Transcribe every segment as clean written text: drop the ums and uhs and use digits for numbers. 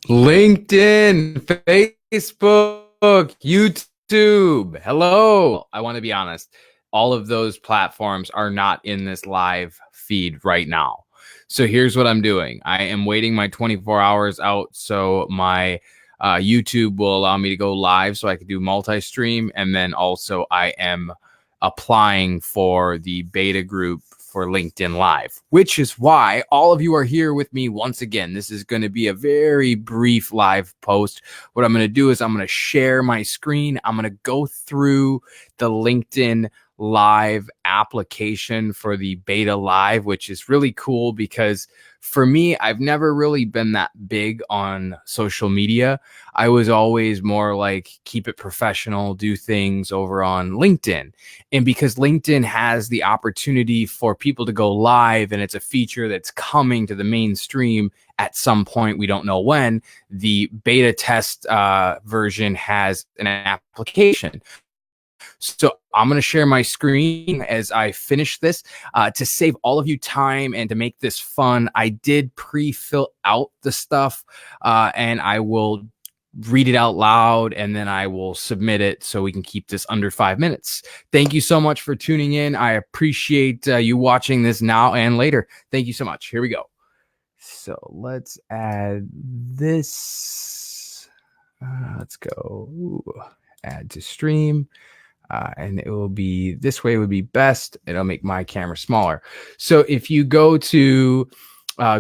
LinkedIn, Facebook, YouTube. Hello. I want to be honest. All of those platforms are not in this live feed right now. So here's what I'm doing. I am waiting my 24 hours out so my YouTube will allow me to go live so I can do multi-stream. And then also I am applying for the beta group for LinkedIn Live, which is why all of you are here with me once again. This is going to be a very brief live post. What I'm going to do is I'm going to share my screen. I'm going to go through the LinkedIn Live application for the beta live, which is really cool because for me, I've never really been that big on social media. I was always more like keep it professional, do things over on LinkedIn. And because LinkedIn has the opportunity for people to go live and it's a feature that's coming to the mainstream at some point, we don't know when, the beta test version has an application. So I'm going to share my screen as I finish this to save all of you time and to make this fun. I did pre-fill out the stuff and I will read it out loud and then I will submit it so we can keep this under 5 minutes. Thank you so much for tuning in. I appreciate you watching this now and later. Thank you so much. Here we go. So let's add this. Let's go. Ooh, add to stream. And it will be this way would be best. It'll make my camera smaller. So if you go to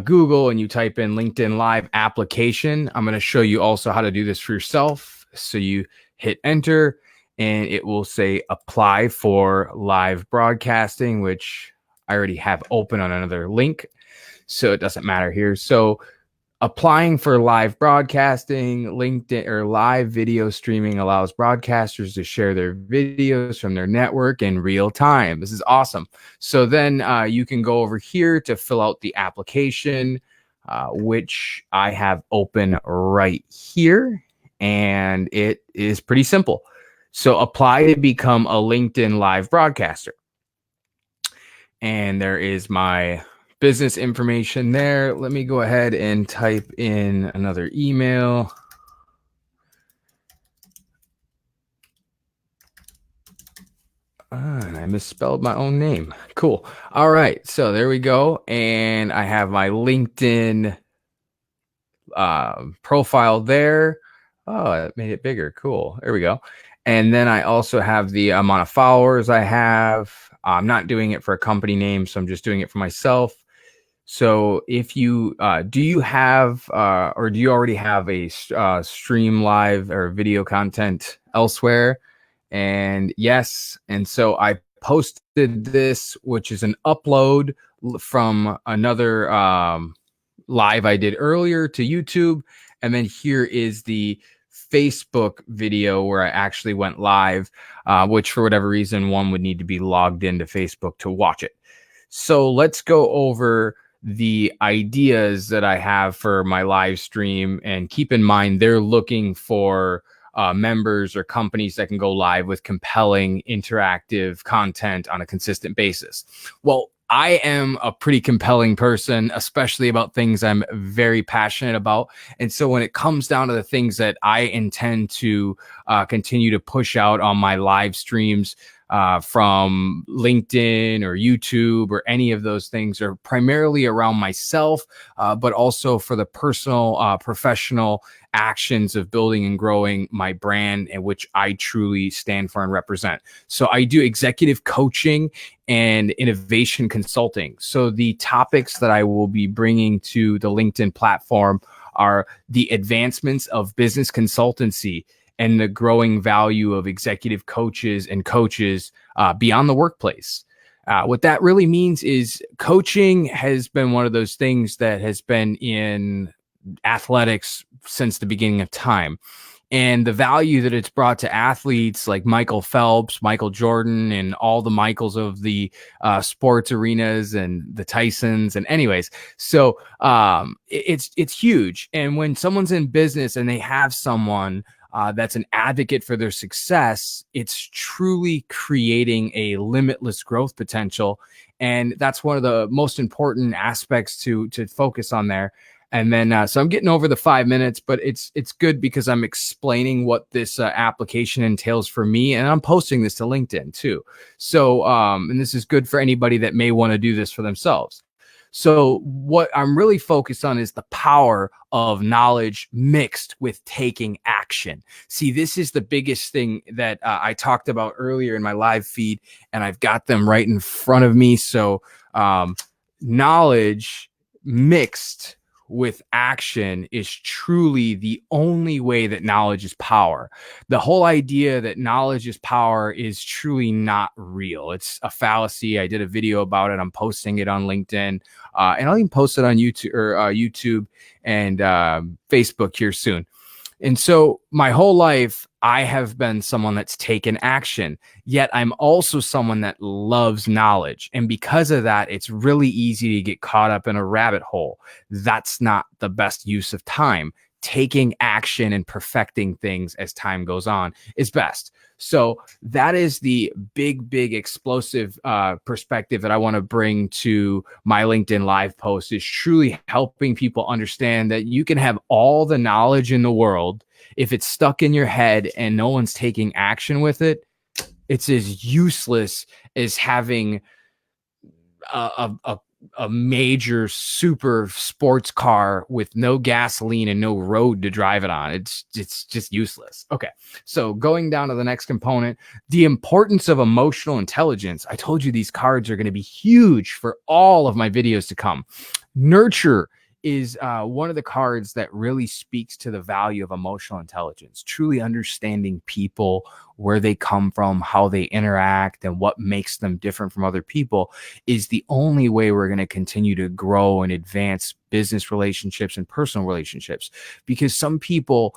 Google and you type in LinkedIn Live application, I'm going to show you also how to do this for yourself. So you hit enter and it will say apply for live broadcasting, which I already have open on another link. So it doesn't matter here. So applying for live broadcasting, LinkedIn or live video streaming allows broadcasters to share their videos from their network in real time. This is awesome. So then you can go over here to fill out the application, which I have open right here. And it is pretty simple. So apply to become a LinkedIn live broadcaster. And there is my business information there. Let me go ahead and type in another email. And I misspelled my own name. Cool. All right. So there we go. And I have my LinkedIn profile there. Oh, it made it bigger. Cool. There we go. And then I also have the amount of followers I have. I'm not doing it for a company name, so I'm just doing it for myself. So if you do you have or do you already have a stream live or video content elsewhere? And yes, and so I posted this, which is an upload from another live I did earlier to YouTube, and then here is the Facebook video where I actually went live, which for whatever reason one would need to be logged into Facebook to watch it. So let's go over the ideas that I have for my live stream, and keep in mind they're looking for members or companies that can go live with compelling interactive content on a consistent basis. Well, I am a pretty compelling person, especially about things I'm very passionate about. And so when it comes down to the things that I intend to continue to push out on my live streams, from LinkedIn or YouTube or any of those things, are primarily around myself, but also for the personal, professional actions of building and growing my brand, and which I truly stand for and represent. So I do executive coaching and innovation consulting. So the topics that I will be bringing to the LinkedIn platform are the advancements of business consultancy and the growing value of executive coaches and coaches beyond the workplace. What that really means is coaching has been one of those things that has been in athletics since the beginning of time. And the value that it's brought to athletes like Michael Phelps, Michael Jordan, and all the Michaels of the sports arenas and the Tysons. And anyways, so it's huge. And when someone's in business and they have someone that's an advocate for their success, it's truly creating a limitless growth potential. And that's one of the most important aspects to focus on there. And then, so I'm getting over the 5 minutes, but it's good because I'm explaining what this application entails for me, and I'm posting this to LinkedIn too. So, and this is good for anybody that may want to do this for themselves. So, what I'm really focused on is the power of knowledge mixed with taking action. See, this is the biggest thing that I talked about earlier in my live feed, and I've got them right in front of me. So, knowledge mixed with action is truly the only way that knowledge is power. The whole idea that knowledge is power is truly not real. It's a fallacy. I did a video about it. I'm posting it on LinkedIn, and I'll even post it on YouTube and Facebook here soon. And so my whole life, I have been someone that's taken action, yet I'm also someone that loves knowledge. And because of that, it's really easy to get caught up in a rabbit hole. That's not the best use of time. Taking action and perfecting things as time goes on is best. So that is the big explosive perspective that I want to bring to my LinkedIn live post, is truly helping people understand that you can have all the knowledge in the world. If it's stuck in your head and no one's taking action with it, it's as useless as having a major super sports car with no gasoline and no road to drive it on. It's just useless. Okay. So going down to the next component, the importance of emotional intelligence. I told you these cards are going to be huge for all of my videos to come. Nurture is one of the cards that really speaks to the value of emotional intelligence, truly understanding people, where they come from, how they interact, and what makes them different from other people is the only way we're going to continue to grow and advance business relationships and personal relationships. Because some people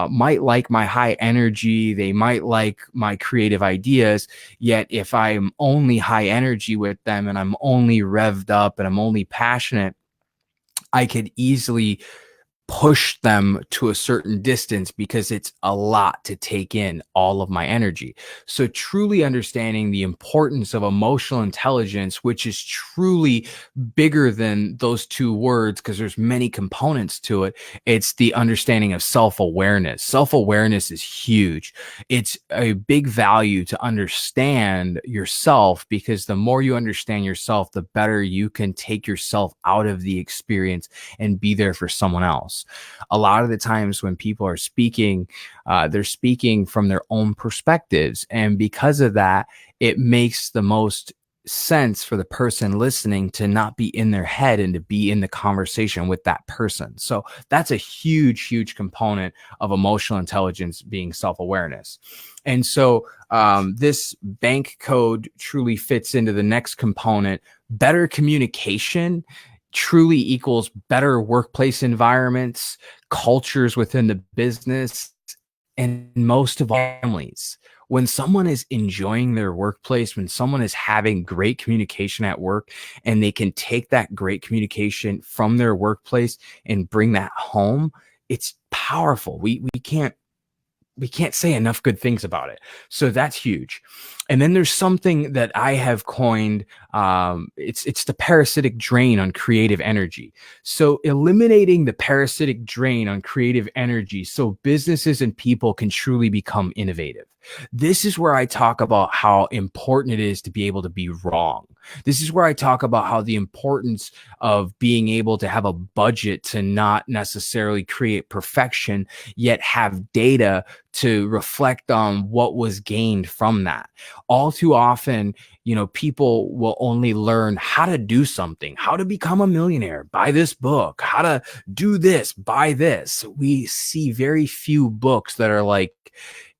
might like my high energy, they might like my creative ideas, yet if I'm only high energy with them and I'm only revved up and I'm only passionate, I could easily push them to a certain distance because it's a lot to take in all of my energy. So truly understanding the importance of emotional intelligence, which is truly bigger than those two words because there's many components to it. It's the understanding of self-awareness. Self-awareness is huge. It's a big value to understand yourself, because the more you understand yourself, the better you can take yourself out of the experience and be there for someone else. A lot of the times when people are speaking, they're speaking from their own perspectives. And because of that, it makes the most sense for the person listening to not be in their head and to be in the conversation with that person. So that's a huge component of emotional intelligence, being self-awareness. And so this bank code truly fits into the next component. Better communication truly equals better workplace environments, cultures within the business, and most of all, families. When someone is enjoying their workplace, when someone is having great communication at work, and they can take that great communication from their workplace and bring that home, it's powerful. We can't say enough good things about it. So that's huge. And then there's something that I have coined. It's the parasitic drain on creative energy. So eliminating the parasitic drain on creative energy so businesses and people can truly become innovative. This is where I talk about how important it is to be able to be wrong. This is where I talk about how the importance of being able to have a budget to not necessarily create perfection, yet have data to reflect on what was gained from that. All too often, people will only learn how to do something, how to become a millionaire, buy this book, how to do this, buy this. We see very few books that are like,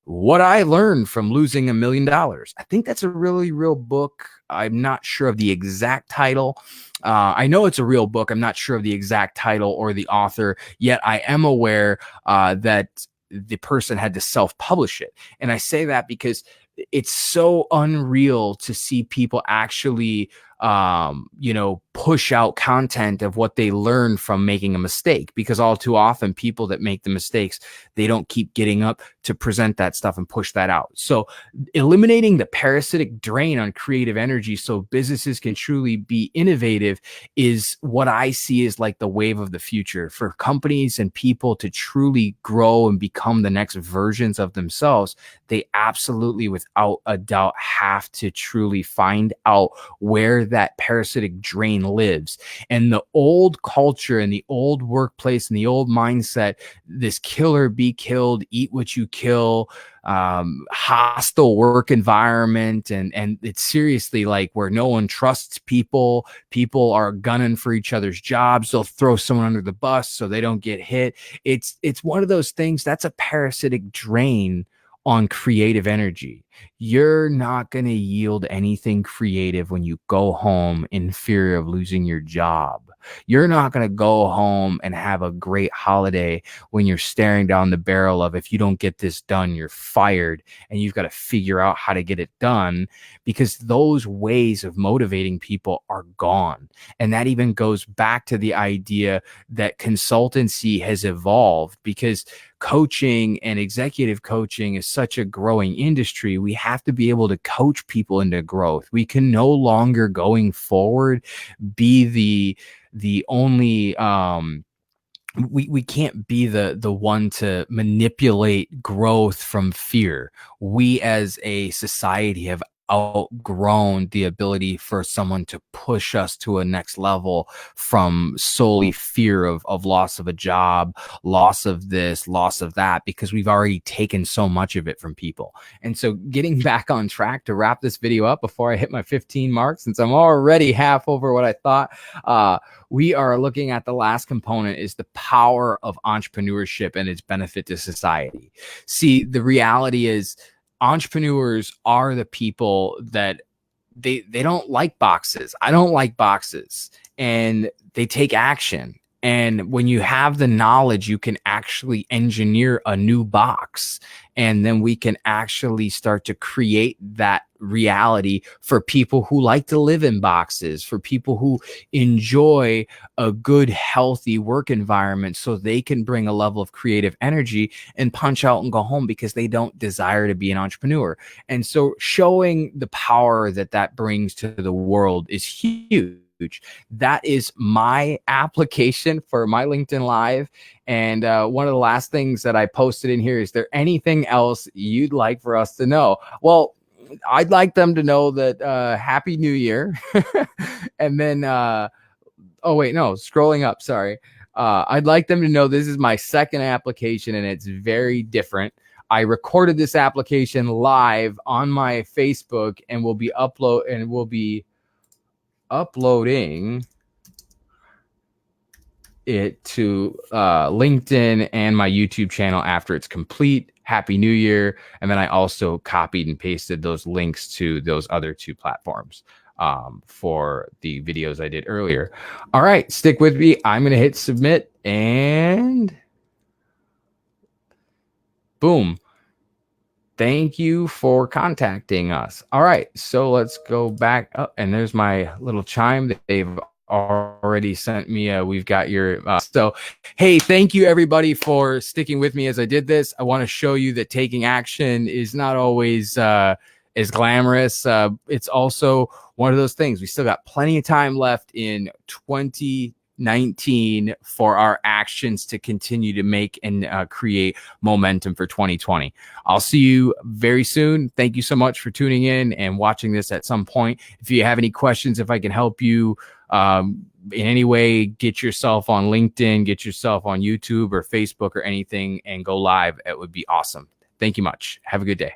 what I learned from losing $1 million. I think that's a really real book. I'm not sure of the exact title. I know it's a real book. I'm not sure of the exact title or the author, yet I am aware that the person had to self-publish it. And I say that because it's so unreal to see people actually push out content of what they learned from making a mistake, because all too often people that make the mistakes, they don't keep getting up to present that stuff and push that out. So eliminating the parasitic drain on creative energy so businesses can truly be innovative is what I see as like the wave of the future for companies and people to truly grow and become the next versions of themselves. They absolutely, without a doubt, have to truly find out where that parasitic drain lives. And the old culture and the old workplace and the old mindset, this kill or be killed, eat what you kill, hostile work environment, and it's seriously like where no one trusts people. People are gunning for each other's jobs. They'll throw someone under the bus so they don't get hit. It's one of those things that's a parasitic drain on creative energy. You're not going to yield anything creative when you go home in fear of losing your job. You're not going to go home and have a great holiday when you're staring down the barrel of, if you don't get this done, you're fired, and you've got to figure out how to get it done, because those ways of motivating people are gone. And that even goes back to the idea that consultancy has evolved, because coaching and executive coaching is such a growing industry. We have to be able to coach people into growth. We can no longer, going forward, be the only we can't be the one to manipulate growth from fear. We as a society have outgrown the ability for someone to push us to a next level from solely fear of loss of a job, loss of this, loss of that, because we've already taken so much of it from people. And so getting back on track to wrap this video up before I hit my 15 mark, since I'm already half over what I thought, we are looking at the last component, is the power of entrepreneurship and its benefit to society. See, the reality is entrepreneurs are the people that they don't like boxes. I don't like boxes, and they take action. And when you have the knowledge, you can actually engineer a new box, and then we can actually start to create that reality for people who like to live in boxes, for people who enjoy a good, healthy work environment, so they can bring a level of creative energy and punch out and go home because they don't desire to be an entrepreneur. And so showing the power that that brings to the world is huge. That is my application for my LinkedIn Live. And one of the last things that I posted in here, is there anything else you'd like for us to know? Well, I'd like them to know that Happy New Year. And then, oh, wait, no, scrolling up. Sorry. I'd like them to know this is my second application, and it's very different. I recorded this application live on my Facebook, and will be uploading it to LinkedIn and my YouTube channel after it's complete. Happy New Year. And then I also copied and pasted those links to those other two platforms for the videos I did earlier. All right, stick with me. I'm going to hit submit, and boom. Thank you for contacting us. All right, so let's go back up, and there's my little chime that they've already sent me. We've got your so hey, thank you everybody for sticking with me as I did this. I want to show you that taking action is not always as glamorous. It's also one of those things. We still got plenty of time left in 2019 for our actions to continue to make and create momentum for 2020. I'll see you very soon. Thank you so much for tuning in and watching this at some point. If you have any questions, if I can help you in any way, get yourself on LinkedIn, get yourself on YouTube or Facebook or anything, and go live. It would be awesome. Thank you much. Have a good day.